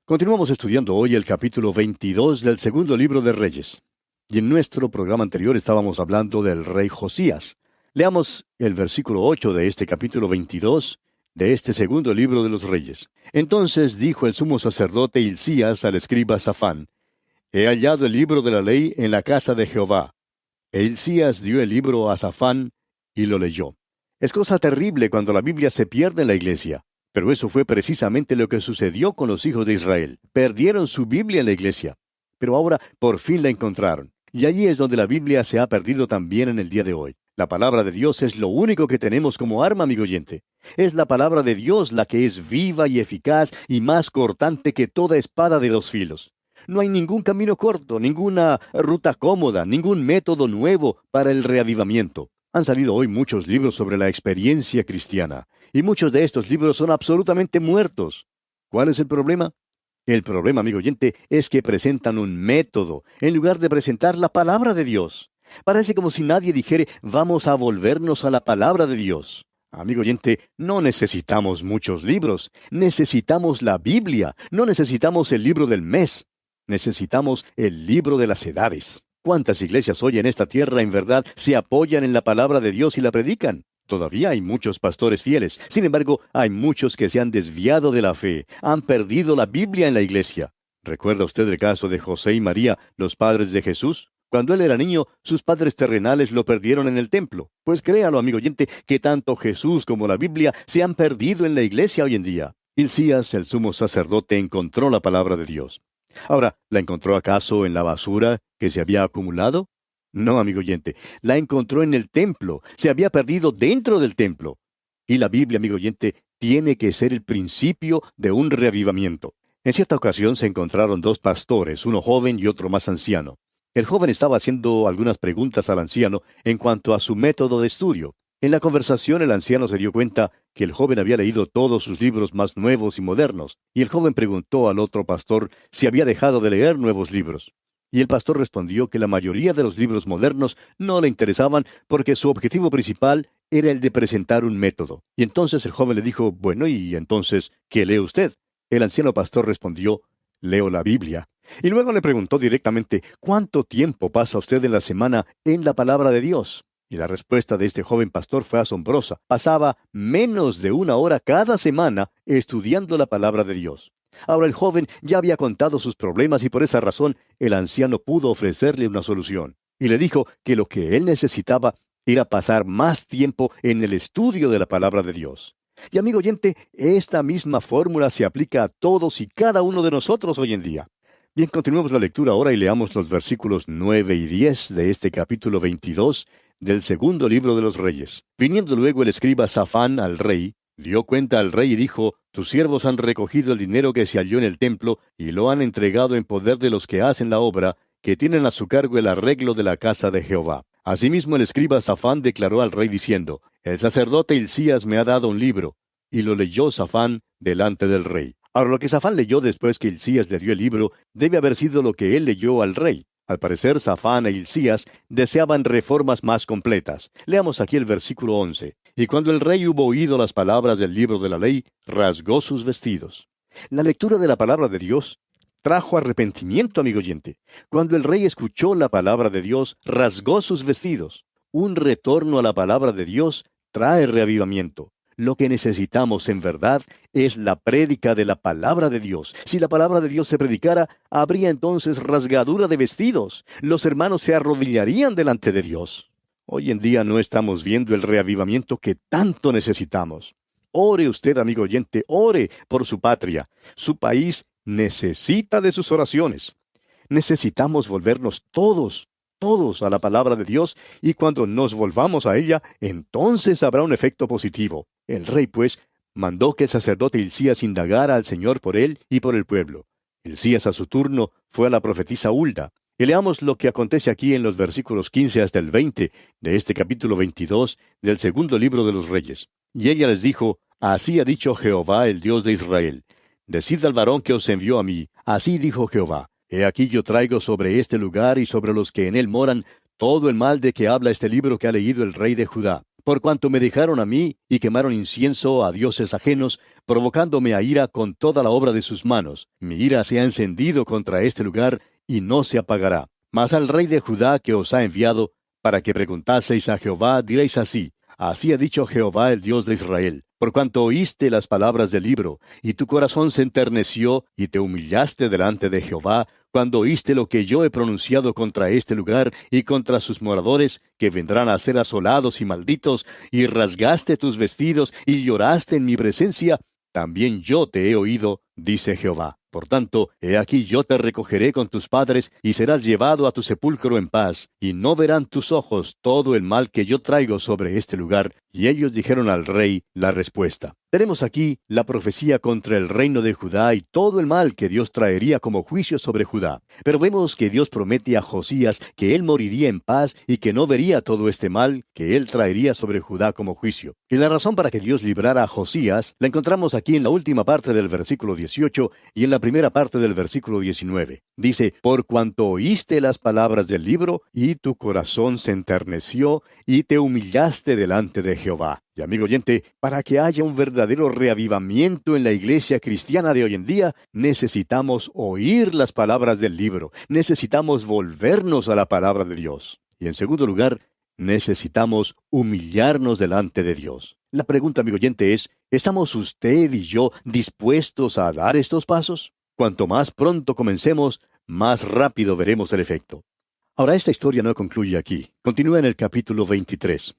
Continuamos estudiando hoy el capítulo 22 del segundo libro de Reyes. Y en nuestro programa anterior estábamos hablando del rey Josías. Leamos el versículo 8 de este capítulo 22 de este segundo libro de los Reyes. Entonces dijo el sumo sacerdote Hilcías al escriba Safán: He hallado el libro de la ley en la casa de Jehová. E Hilcías dio el libro a Safán y lo leyó. Es cosa terrible cuando la Biblia se pierde en la iglesia. Pero eso fue precisamente lo que sucedió con los hijos de Israel. Perdieron su Biblia en la iglesia. Pero ahora por fin la encontraron. Y allí es donde la Biblia se ha perdido también en el día de hoy. La palabra de Dios es lo único que tenemos como arma, amigo oyente. Es la palabra de Dios la que es viva y eficaz y más cortante que toda espada de dos filos. No hay ningún camino corto, ninguna ruta cómoda, ningún método nuevo para el reavivamiento. Han salido hoy muchos libros sobre la experiencia cristiana, y muchos de estos libros son absolutamente muertos. ¿Cuál es el problema? El problema, amigo oyente, es que presentan un método en lugar de presentar la palabra de Dios. Parece como si nadie dijere, vamos a volvernos a la palabra de Dios. Amigo oyente, no necesitamos muchos libros, necesitamos la Biblia, no necesitamos el libro del mes, necesitamos el libro de las edades. ¿Cuántas iglesias hoy en esta tierra en verdad se apoyan en la palabra de Dios y la predican? Todavía hay muchos pastores fieles. Sin embargo, hay muchos que se han desviado de la fe, han perdido la Biblia en la iglesia. ¿Recuerda usted el caso de José y María, los padres de Jesús? Cuando él era niño, sus padres terrenales lo perdieron en el templo. Pues créalo, amigo oyente, que tanto Jesús como la Biblia se han perdido en la iglesia hoy en día. Hilcías, el sumo sacerdote, encontró la palabra de Dios. Ahora, ¿la encontró acaso en la basura que se había acumulado? No, amigo oyente, la encontró en el templo, se había perdido dentro del templo. Y la Biblia, amigo oyente, tiene que ser el principio de un reavivamiento. En cierta ocasión se encontraron dos pastores, uno joven y otro más anciano. El joven estaba haciendo algunas preguntas al anciano en cuanto a su método de estudio. En la conversación el anciano se dio cuenta que el joven había leído todos sus libros más nuevos y modernos, y el joven preguntó al otro pastor si había dejado de leer nuevos libros. Y el pastor respondió que la mayoría de los libros modernos no le interesaban porque su objetivo principal era el de presentar un método. Y entonces el joven le dijo, bueno, ¿y entonces qué lee usted? El anciano pastor respondió, leo la Biblia. Y luego le preguntó directamente, ¿cuánto tiempo pasa usted en la semana en la palabra de Dios? Y la respuesta de este joven pastor fue asombrosa. Pasaba menos de una hora cada semana estudiando la palabra de Dios. Ahora el joven ya había contado sus problemas y por esa razón el anciano pudo ofrecerle una solución. Y le dijo que lo que él necesitaba era pasar más tiempo en el estudio de la palabra de Dios. Y amigo oyente, esta misma fórmula se aplica a todos y cada uno de nosotros hoy en día. Bien, continuemos la lectura ahora y leamos los versículos 9 y 10 de este capítulo 22 del segundo libro de los Reyes. Viniendo luego el escriba Safán al rey, dio cuenta al rey y dijo, tus siervos han recogido el dinero que se halló en el templo y lo han entregado en poder de los que hacen la obra, que tienen a su cargo el arreglo de la casa de Jehová. Asimismo el escriba Safán declaró al rey diciendo, el sacerdote Hilcías me ha dado un libro. Y lo leyó Safán delante del rey. Ahora lo que Safán leyó después que Hilcías le dio el libro debe haber sido lo que él leyó al rey. Al parecer, Safán e Hilcías deseaban reformas más completas. Leamos aquí el versículo 11. Y cuando el rey hubo oído las palabras del libro de la ley, rasgó sus vestidos. La lectura de la palabra de Dios trajo arrepentimiento, amigo oyente. Cuando el rey escuchó la palabra de Dios, rasgó sus vestidos. Un retorno a la palabra de Dios trae reavivamiento. Lo que necesitamos en verdad es la prédica de la palabra de Dios. Si la palabra de Dios se predicara, habría entonces rasgadura de vestidos. Los hermanos se arrodillarían delante de Dios. Hoy en día no estamos viendo el reavivamiento que tanto necesitamos. Ore usted, amigo oyente, ore por su patria. Su país necesita de sus oraciones. Necesitamos volvernos todos a la palabra de Dios, y cuando nos volvamos a ella, entonces habrá un efecto positivo. El rey, pues, mandó que el sacerdote Hilcías indagara al Señor por él y por el pueblo. Hilcías a su turno fue a la profetisa Hulda. Y leamos lo que acontece aquí en los versículos 15 hasta el 20 de este capítulo 22 del segundo libro de los Reyes. Y ella les dijo, así ha dicho Jehová, el Dios de Israel. Decid al varón que os envió a mí, así dijo Jehová. He aquí yo traigo sobre este lugar y sobre los que en él moran todo el mal de que habla este libro que ha leído el rey de Judá. por cuanto me dejaron a mí y quemaron incienso a dioses ajenos, provocándome a ira con toda la obra de sus manos. Mi ira se ha encendido contra este lugar y no se apagará. Mas al rey de Judá que os ha enviado, para que preguntaseis a Jehová, diréis así: Así ha dicho Jehová el Dios de Israel, por cuanto oíste las palabras del libro, y tu corazón se enterneció, y te humillaste delante de Jehová, cuando oíste lo que yo he pronunciado contra este lugar y contra sus moradores, que vendrán a ser asolados y malditos, y rasgaste tus vestidos y lloraste en mi presencia, también yo te he oído, dice Jehová. Por tanto, he aquí yo te recogeré con tus padres, y serás llevado a tu sepulcro en paz, y no verán tus ojos todo el mal que yo traigo sobre este lugar. Y ellos dijeron al rey la respuesta. Tenemos aquí la profecía contra el reino de Judá y todo el mal que Dios traería como juicio sobre Judá. Pero vemos que Dios promete a Josías que él moriría en paz y que no vería todo este mal que él traería sobre Judá como juicio. Y la razón para que Dios librara a Josías la encontramos aquí en la última parte del versículo 18 y en la primera parte del versículo 19. Dice: Por cuanto oíste las palabras del libro, y tu corazón se enterneció, y te humillaste delante de Jehová. Y amigo oyente, para que haya un verdadero reavivamiento en la iglesia cristiana de hoy en día, necesitamos oír las palabras del libro, necesitamos volvernos a la palabra de Dios. Y en segundo lugar, necesitamos humillarnos delante de Dios. La pregunta, amigo oyente, es: ¿estamos usted y yo dispuestos a dar estos pasos? Cuanto más pronto comencemos, más rápido veremos el efecto. Ahora, esta historia no concluye aquí. Continúa en el capítulo 23.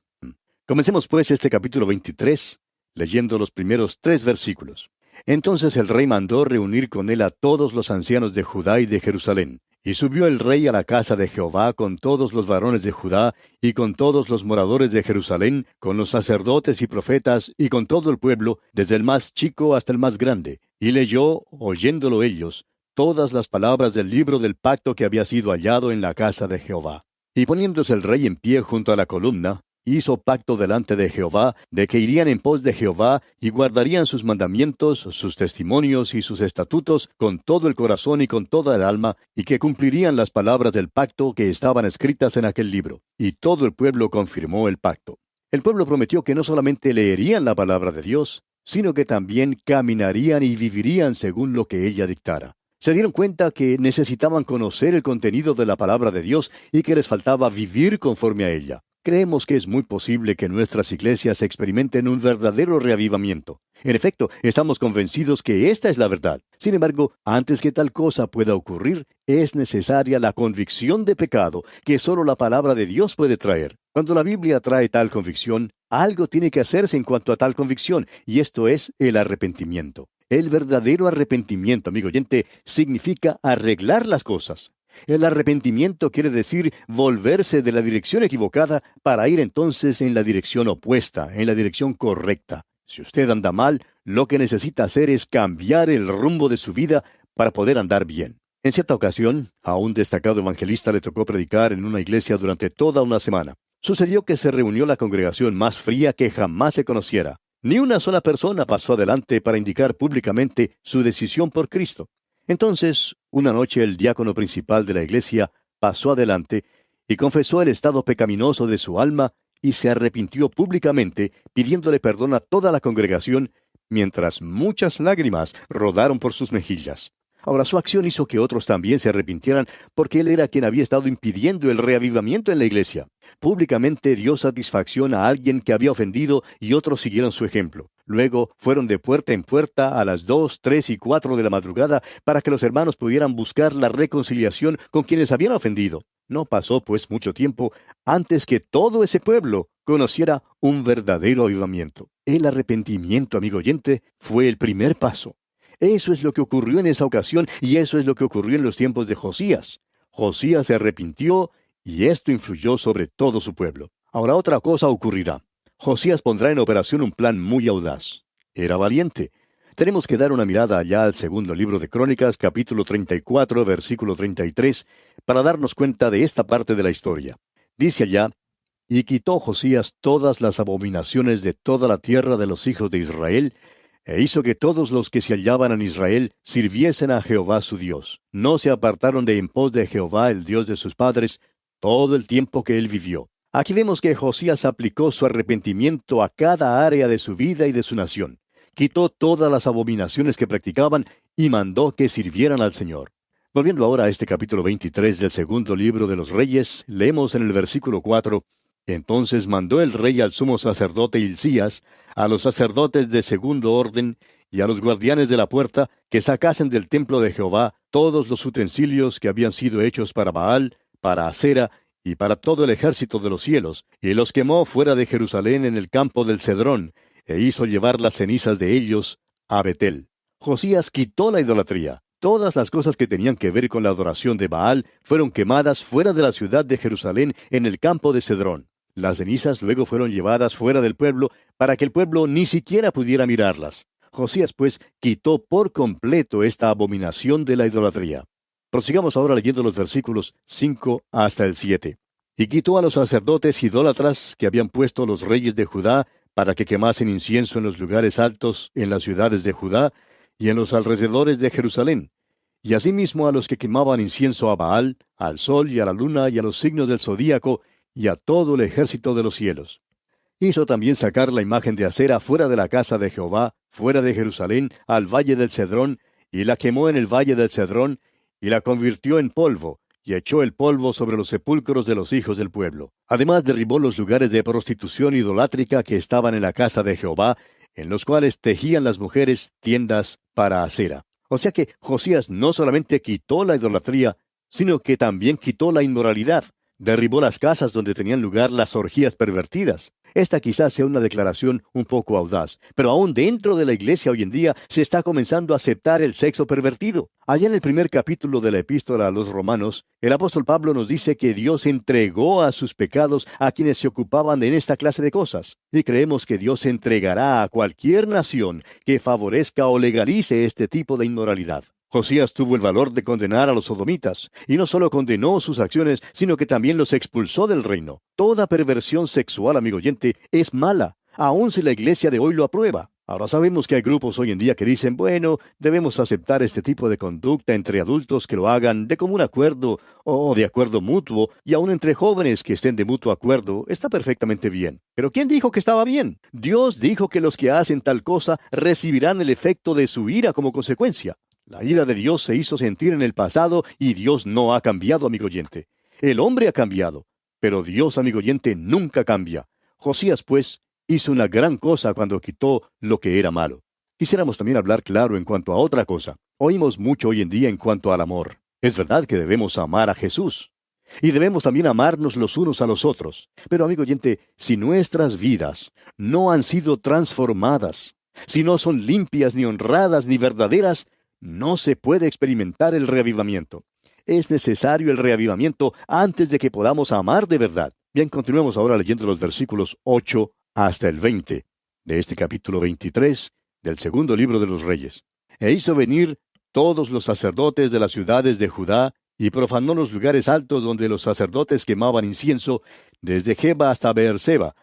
Comencemos pues este capítulo 23, leyendo los primeros 3 versículos. Entonces el rey mandó reunir con él a todos los ancianos de Judá y de Jerusalén. Y subió el rey a la casa de Jehová con todos los varones de Judá, y con todos los moradores de Jerusalén, con los sacerdotes y profetas, y con todo el pueblo, desde el más chico hasta el más grande. Y leyó, oyéndolo ellos, todas las palabras del libro del pacto que había sido hallado en la casa de Jehová. Y poniéndose el rey en pie junto a la columna, hizo pacto delante de Jehová, de que irían en pos de Jehová, y guardarían sus mandamientos, sus testimonios y sus estatutos, con todo el corazón y con toda el alma, y que cumplirían las palabras del pacto que estaban escritas en aquel libro. Y todo el pueblo confirmó el pacto. El pueblo prometió que no solamente leerían la palabra de Dios, sino que también caminarían y vivirían según lo que ella dictara. Se dieron cuenta que necesitaban conocer el contenido de la palabra de Dios y que les faltaba vivir conforme a ella. Creemos que es muy posible que nuestras iglesias experimenten un verdadero reavivamiento. En efecto, estamos convencidos que esta es la verdad. Sin embargo, antes que tal cosa pueda ocurrir, es necesaria la convicción de pecado que solo la palabra de Dios puede traer. Cuando la Biblia trae tal convicción, algo tiene que hacerse en cuanto a tal convicción, y esto es el arrepentimiento. El verdadero arrepentimiento, amigo oyente, significa arreglar las cosas. El arrepentimiento quiere decir volverse de la dirección equivocada para ir entonces en la dirección opuesta, en la dirección correcta. Si usted anda mal, lo que necesita hacer es cambiar el rumbo de su vida para poder andar bien. En cierta ocasión, a un destacado evangelista le tocó predicar en una iglesia durante toda una semana. Sucedió que se reunió la congregación más fría que jamás se conociera. Ni una sola persona pasó adelante para indicar públicamente su decisión por Cristo. Entonces, una noche el diácono principal de la iglesia pasó adelante y confesó el estado pecaminoso de su alma y se arrepintió públicamente, pidiéndole perdón a toda la congregación, mientras muchas lágrimas rodaron por sus mejillas. Ahora, su acción hizo que otros también se arrepintieran, porque él era quien había estado impidiendo el reavivamiento en la iglesia. Públicamente dio satisfacción a alguien que había ofendido y otros siguieron su ejemplo. Luego fueron de puerta en puerta a las 2, 3 y 4 de la madrugada para que los hermanos pudieran buscar la reconciliación con quienes habían ofendido. No pasó pues mucho tiempo antes que todo ese pueblo conociera un verdadero avivamiento. El arrepentimiento, amigo oyente, fue el primer paso. Eso es lo que ocurrió en esa ocasión y eso es lo que ocurrió en los tiempos de Josías. Josías se arrepintió y esto influyó sobre todo su pueblo. Ahora otra cosa ocurrirá. Josías pondrá en operación un plan muy audaz. Era valiente. Tenemos que dar una mirada allá al segundo libro de Crónicas, capítulo 34, versículo 33, para darnos cuenta de esta parte de la historia. Dice allá: Y quitó Josías todas las abominaciones de toda la tierra de los hijos de Israel, e hizo que todos los que se hallaban en Israel sirviesen a Jehová su Dios. No se apartaron de en pos de Jehová, el Dios de sus padres, todo el tiempo que él vivió. Aquí vemos que Josías aplicó su arrepentimiento a cada área de su vida y de su nación. Quitó todas las abominaciones que practicaban y mandó que sirvieran al Señor. Volviendo ahora a este capítulo 23 del segundo libro de los Reyes, leemos en el versículo 4: Entonces mandó el rey al sumo sacerdote Hilcías, a los sacerdotes de segundo orden y a los guardianes de la puerta, que sacasen del templo de Jehová todos los utensilios que habían sido hechos para Baal, para Acera y para todo el ejército de los cielos, y los quemó fuera de Jerusalén en el campo del Cedrón, e hizo llevar las cenizas de ellos a Betel. Josías quitó la idolatría. Todas las cosas que tenían que ver con la adoración de Baal fueron quemadas fuera de la ciudad de Jerusalén en el campo de Cedrón. Las cenizas luego fueron llevadas fuera del pueblo para que el pueblo ni siquiera pudiera mirarlas. Josías, pues, quitó por completo esta abominación de la idolatría. Prosigamos ahora leyendo los versículos 5 hasta el 7. Y quitó a los sacerdotes idólatras que habían puesto los reyes de Judá para que quemasen incienso en los lugares altos en las ciudades de Judá y en los alrededores de Jerusalén, y asimismo a los que quemaban incienso a Baal, al sol y a la luna y a los signos del zodíaco y a todo el ejército de los cielos. Hizo también sacar la imagen de Acera fuera de la casa de Jehová, fuera de Jerusalén, al valle del Cedrón, y la quemó en el valle del Cedrón, y la convirtió en polvo, y echó el polvo sobre los sepulcros de los hijos del pueblo. Además derribó los lugares de prostitución idolátrica que estaban en la casa de Jehová, en los cuales tejían las mujeres tiendas para Acera. O sea que Josías no solamente quitó la idolatría, sino que también quitó la inmoralidad. Derribó las casas donde tenían lugar las orgías pervertidas. Esta quizás sea una declaración un poco audaz, pero aún dentro de la iglesia hoy en día se está comenzando a aceptar el sexo pervertido. Allá en el primer capítulo de la epístola a los Romanos, el apóstol Pablo nos dice que Dios entregó a sus pecados a quienes se ocupaban en esta clase de cosas. Y creemos que Dios entregará a cualquier nación que favorezca o legalice este tipo de inmoralidad. Josías tuvo el valor de condenar a los sodomitas, y no solo condenó sus acciones, sino que también los expulsó del reino. Toda perversión sexual, amigo oyente, es mala, aun si la iglesia de hoy lo aprueba. Ahora sabemos que hay grupos hoy en día que dicen, bueno, debemos aceptar este tipo de conducta entre adultos que lo hagan de común acuerdo o de acuerdo mutuo, y aun entre jóvenes que estén de mutuo acuerdo, está perfectamente bien. Pero ¿quién dijo que estaba bien? Dios dijo que los que hacen tal cosa recibirán el efecto de su ira como consecuencia. La ira de Dios se hizo sentir en el pasado y Dios no ha cambiado, amigo oyente. El hombre ha cambiado, pero Dios, amigo oyente, nunca cambia. Josías, pues, hizo una gran cosa cuando quitó lo que era malo. Quisiéramos también hablar claro en cuanto a otra cosa. Oímos mucho hoy en día en cuanto al amor. Es verdad que debemos amar a Jesús. Y debemos también amarnos los unos a los otros. Pero, amigo oyente, si nuestras vidas no han sido transformadas, si no son limpias, ni honradas, ni verdaderas, no se puede experimentar el reavivamiento. Es necesario el reavivamiento antes de que podamos amar de verdad. Bien, continuemos ahora leyendo los versículos 8 hasta el 20 de este capítulo 23 del segundo libro de los Reyes. E hizo venir todos los sacerdotes de las ciudades de Judá y profanó los lugares altos donde los sacerdotes quemaban incienso, desde Geba hasta Beerseba,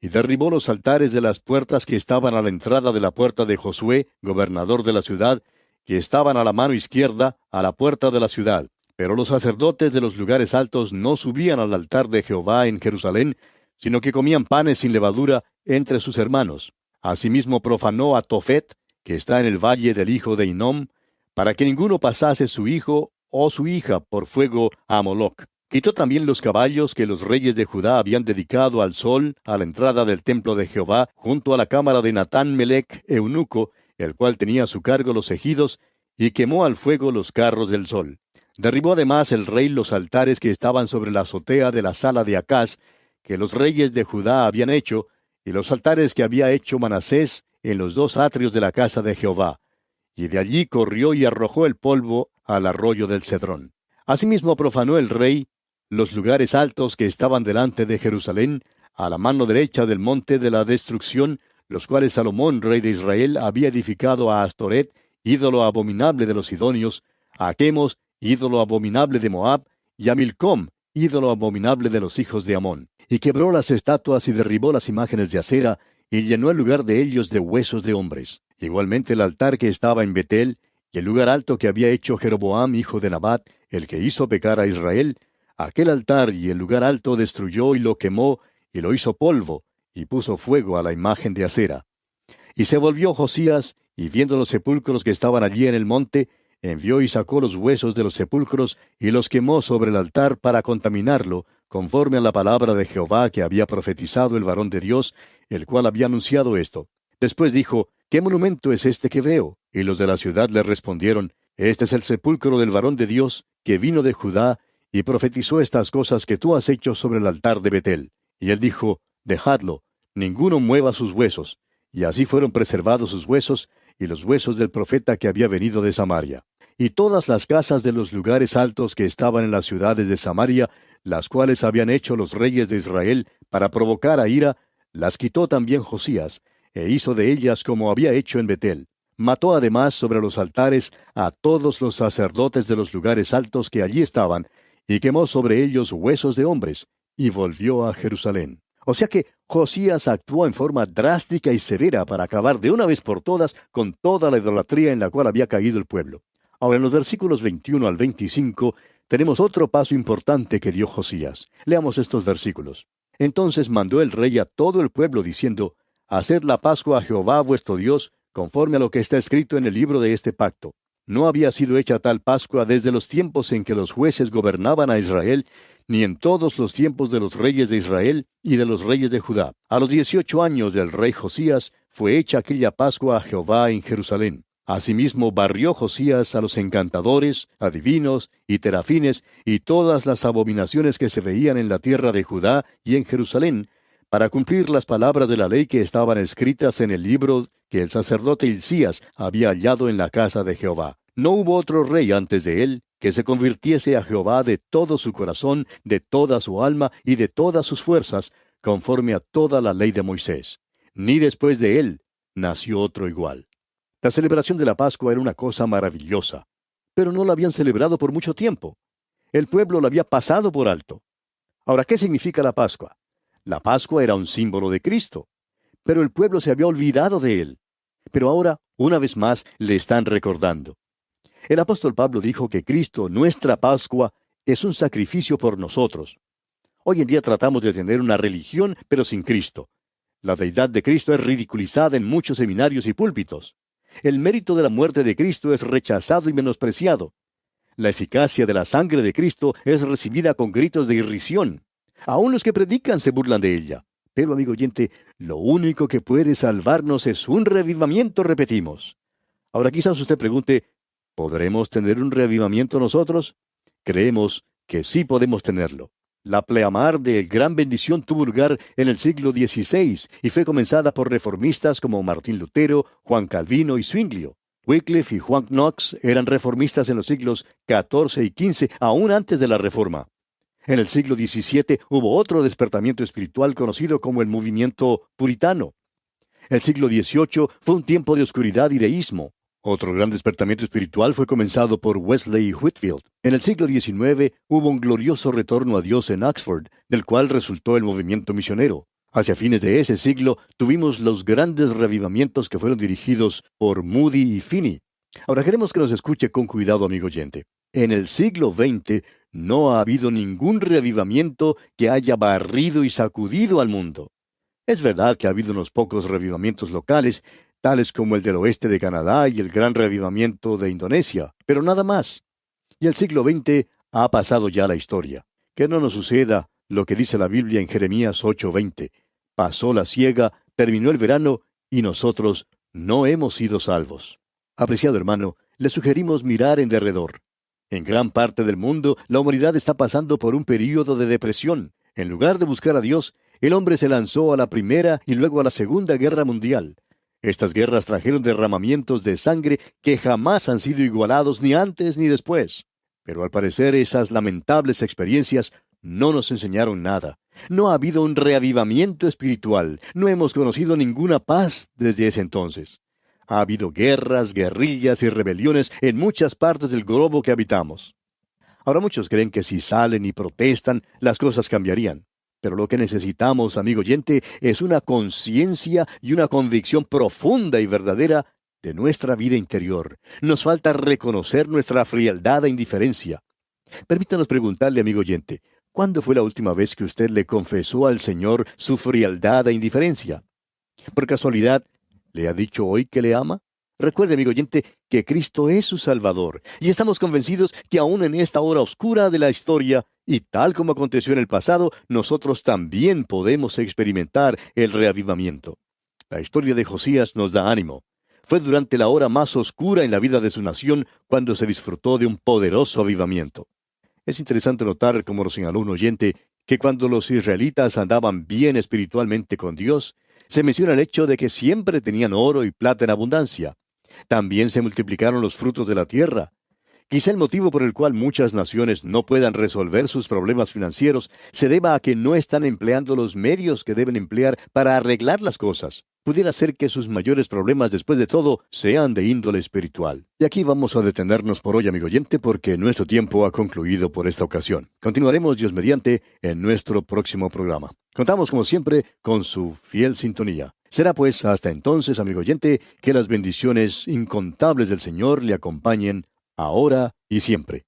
y derribó los altares de las puertas que estaban a la entrada de la puerta de Josué, gobernador de la ciudad, que estaban a la mano izquierda, a la puerta de la ciudad. Pero los sacerdotes de los lugares altos no subían al altar de Jehová en Jerusalén, sino que comían panes sin levadura entre sus hermanos. Asimismo profanó a Tofet, que está en el valle del hijo de Hinnom, para que ninguno pasase su hijo o su hija por fuego a Moloc. Quitó también los caballos que los reyes de Judá habían dedicado al sol a la entrada del templo de Jehová, junto a la cámara de Natán Melec, eunuco, el cual tenía a su cargo los ejidos, y quemó al fuego los carros del sol. Derribó además el rey los altares que estaban sobre la azotea de la sala de Acaz, que los reyes de Judá habían hecho, y los altares que había hecho Manasés en los dos atrios de la casa de Jehová. Y de allí corrió y arrojó el polvo al arroyo del Cedrón. Asimismo profanó el rey los lugares altos que estaban delante de Jerusalén, a la mano derecha del monte de la destrucción, los cuales Salomón, rey de Israel, había edificado a Astoret, ídolo abominable de los sidonios, a Chemos, ídolo abominable de Moab, y a Milcom, ídolo abominable de los hijos de Amón. Y quebró las estatuas y derribó las imágenes de acera, y llenó el lugar de ellos de huesos de hombres. Igualmente el altar que estaba en Betel, y el lugar alto que había hecho Jeroboam, hijo de Nabat, el que hizo pecar a Israel, Aquel altar y el lugar alto destruyó y lo quemó, y lo hizo polvo, y puso fuego a la imagen de acera. Y se volvió Josías, y viendo los sepulcros que estaban allí en el monte, envió y sacó los huesos de los sepulcros, y los quemó sobre el altar para contaminarlo, conforme a la palabra de Jehová que había profetizado el varón de Dios, el cual había anunciado esto. Después dijo, ¿qué monumento es este que veo? Y los de la ciudad le respondieron, este es el sepulcro del varón de Dios, que vino de Judá, y profetizó estas cosas que tú has hecho sobre el altar de Betel. Y él dijo, dejadlo, ninguno mueva sus huesos. Y así fueron preservados sus huesos, y los huesos del profeta que había venido de Samaria. Y todas las casas de los lugares altos que estaban en las ciudades de Samaria, las cuales habían hecho los reyes de Israel para provocar a ira, las quitó también Josías, e hizo de ellas como había hecho en Betel. Mató además sobre los altares a todos los sacerdotes de los lugares altos que allí estaban, y quemó sobre ellos huesos de hombres, y volvió a Jerusalén. O sea que Josías actuó en forma drástica y severa para acabar de una vez por todas con toda la idolatría en la cual había caído el pueblo. Ahora, en los versículos 21 al 25, tenemos otro paso importante que dio Josías. Leamos estos versículos. Entonces mandó el rey a todo el pueblo diciendo, haced la Pascua a Jehová vuestro Dios, conforme a lo que está escrito en el libro de este pacto. No había sido hecha tal Pascua desde los tiempos en que los jueces gobernaban a Israel, ni en todos los tiempos de los reyes de Israel y de los reyes de Judá. A los 18 años del rey Josías fue hecha aquella Pascua a Jehová en Jerusalén. Asimismo barrió Josías a los encantadores, adivinos y terafines y todas las abominaciones que se veían en la tierra de Judá y en Jerusalén, para cumplir las palabras de la ley que estaban escritas en el libro que el sacerdote Hilcías había hallado en la casa de Jehová. No hubo otro rey antes de él que se convirtiese a Jehová de todo su corazón, de toda su alma y de todas sus fuerzas, conforme a toda la ley de Moisés. Ni después de él nació otro igual. La celebración de la Pascua era una cosa maravillosa, pero no la habían celebrado por mucho tiempo. El pueblo la había pasado por alto. Ahora, ¿qué significa la Pascua? La Pascua era un símbolo de Cristo, pero el pueblo se había olvidado de él. Pero ahora, una vez más, le están recordando. El apóstol Pablo dijo que Cristo, nuestra Pascua, es un sacrificio por nosotros. Hoy en día tratamos de tener una religión, pero sin Cristo. La deidad de Cristo es ridiculizada en muchos seminarios y púlpitos. El mérito de la muerte de Cristo es rechazado y menospreciado. La eficacia de la sangre de Cristo es recibida con gritos de irrisión. Aún los que predican se burlan de ella. Pero, amigo oyente, lo único que puede salvarnos es un revivamiento, repetimos. Ahora quizás usted pregunte, ¿podremos tener un reavivamiento nosotros? Creemos que sí podemos tenerlo. La pleamar de gran bendición tuvo lugar en el siglo XVI y fue comenzada por reformistas como Martín Lutero, Juan Calvino y Zwinglio. Wycliffe y Juan Knox eran reformistas en los siglos XIV y XV, aún antes de la Reforma. En el siglo XVII hubo otro despertamiento espiritual conocido como el movimiento puritano. El siglo XVIII fue un tiempo de oscuridad y deísmo. Otro gran despertamiento espiritual fue comenzado por Wesley y Whitefield. En el siglo XIX hubo un glorioso retorno a Dios en Oxford, del cual resultó el movimiento misionero. Hacia fines de ese siglo tuvimos los grandes revivamientos que fueron dirigidos por Moody y Finney. Ahora queremos que nos escuche con cuidado, amigo oyente. En el siglo XX no ha habido ningún reavivamiento que haya barrido y sacudido al mundo. Es verdad que ha habido unos pocos revivamientos locales, tales como el del oeste de Canadá y el gran revivamiento de Indonesia, pero nada más. Y el siglo XX ha pasado ya la historia. Que no nos suceda lo que dice la Biblia en Jeremías 8:20. Pasó la siega, terminó el verano, y nosotros no hemos sido salvos. Apreciado hermano, le sugerimos mirar en derredor. En gran parte del mundo, la humanidad está pasando por un período de depresión. En lugar de buscar a Dios, el hombre se lanzó a la Primera y luego a la Segunda Guerra Mundial. Estas guerras trajeron derramamientos de sangre que jamás han sido igualados ni antes ni después. Pero al parecer esas lamentables experiencias no nos enseñaron nada. No ha habido un reavivamiento espiritual. No hemos conocido ninguna paz desde ese entonces. Ha habido guerras, guerrillas y rebeliones en muchas partes del globo que habitamos. Ahora muchos creen que si salen y protestan, las cosas cambiarían. Pero lo que necesitamos, amigo oyente, es una conciencia y una convicción profunda y verdadera de nuestra vida interior. Nos falta reconocer nuestra frialdad e indiferencia. Permítanos preguntarle, amigo oyente, ¿cuándo fue la última vez que usted le confesó al Señor su frialdad e indiferencia? ¿Por casualidad le ha dicho hoy que le ama? Recuerde, amigo oyente, que Cristo es su Salvador, y estamos convencidos que aún en esta hora oscura de la historia, y tal como aconteció en el pasado, nosotros también podemos experimentar el reavivamiento. La historia de Josías nos da ánimo. Fue durante la hora más oscura en la vida de su nación cuando se disfrutó de un poderoso avivamiento. Es interesante notar, como nos señaló un oyente, que cuando los israelitas andaban bien espiritualmente con Dios, se menciona el hecho de que siempre tenían oro y plata en abundancia. También se multiplicaron los frutos de la tierra. Quizá el motivo por el cual muchas naciones no puedan resolver sus problemas financieros se deba a que no están empleando los medios que deben emplear para arreglar las cosas. Pudiera ser que sus mayores problemas, después de todo, sean de índole espiritual. Y aquí vamos a detenernos por hoy, amigo oyente, porque nuestro tiempo ha concluido por esta ocasión. Continuaremos, Dios mediante, en nuestro próximo programa. Contamos, como siempre, con su fiel sintonía. Será pues hasta entonces, amigo oyente, que las bendiciones incontables del Señor le acompañen ahora y siempre.